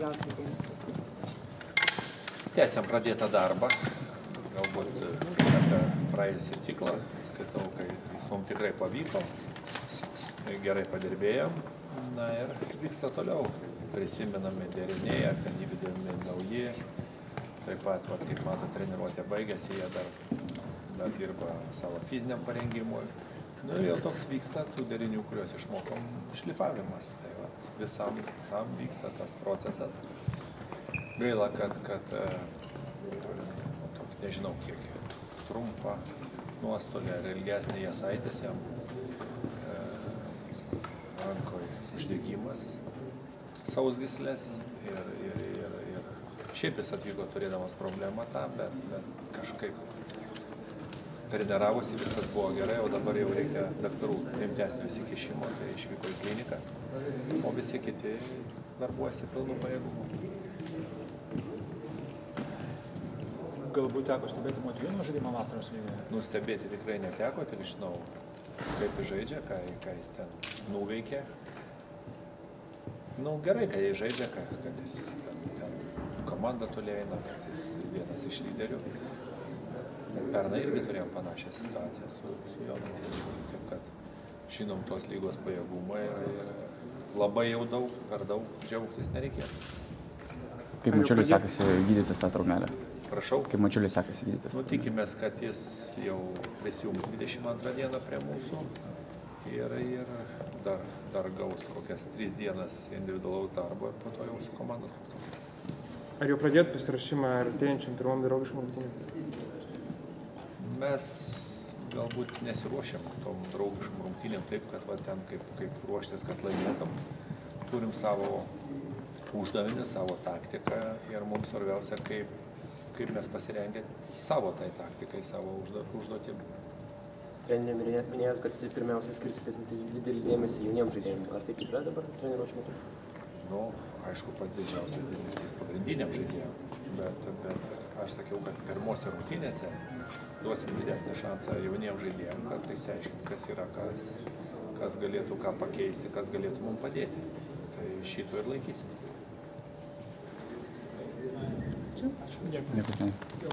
daugiausiai dėmesio skirsite? Tęsiam pradėtą darbą. Galbūt apie praėjusį ciklą. Skaitau, kai jis mums tikrai pavyko. Gerai padirbėjom. Na ir vyksta toliau. Prisimenami deriniai, ar ten įvedami nauji. Taip pat, kaip mato, treniruotė baigėsi, jie dar dirba savo fiziniam parengimui. Nu ir jau toks vyksta tų derinių, kuriuos išmokom, šlifavimas. Tai visam tam vyksta tas procesas. Gaila, kad nežinau kiek trumpą nuostolį ar ilgesnį jasaitis jam rankoje uždegimas, sausgyslės ir šiaip jis atvyko turėdamas problemą tą, bet kažkaip treniravosi, viskas buvo gerai, o dabar jau reikia daktarų rimtesnio įsikišimo, tai išvyko į klinikas, o visi kiti darbuojasi pilnų pajėgumų. Galbūt teko stebėti Motiejūno žaidimą vasaros lygoje? Nustebėti tikrai neteko, tik žinau, kaip jis žaidžia, ką jis ten nuveikė. Nu, gerai, kad jis žaidžia, kad jis ten komanda toli eina, kad jis vienas iš lyderių. Bet pernai irgi turėjom panašią situaciją su Jonu Motiejūnu, taip kad žinom tos lygos pajėgumą ir labai jau daug, per daug džiaugtis nereikėtų. Kaip Mačiuliui sekasi gydytis tą traumelę? Prašau. Kaip Mačiuliui sekasi gydytis? Nu, tikimės, kad jis jau prisijungs 22 dieną prie mūsų ir dar gaus kokias 3 dienas individualaus darbo ir po to jau su komandos sportuos. Ar jau pradėt pasirašymą artėjančiam pirmam draugiškam rungtynėm? Mes galbūt nesiruošiam tom draugiškom rungtynėm taip, kad ten kaip ruoštis, kad laimėtum. Turim savo uždavinį, savo taktiką ir mums svarbiausia, kaip mes pasirengę savo tai taktikai, savo užduotim. Treneri, minėjot, kad pirmiausia skirsite didelį dėmesį jauniem žaidėjim. Ar taip yra dabar treniruočių metu? Nu, aišku, pats didžiausias dėmesys pagrindiniam žaidėjam, bet aš sakiau, kad pirmose rungtynėse duosim didesnį šansą jauniem žaidėjim, kad išsiaiškinti, kas yra, kas galėtų ką pakeisti, kas galėtų mums padėti. Tai šito ir laikysimės. Dėkui.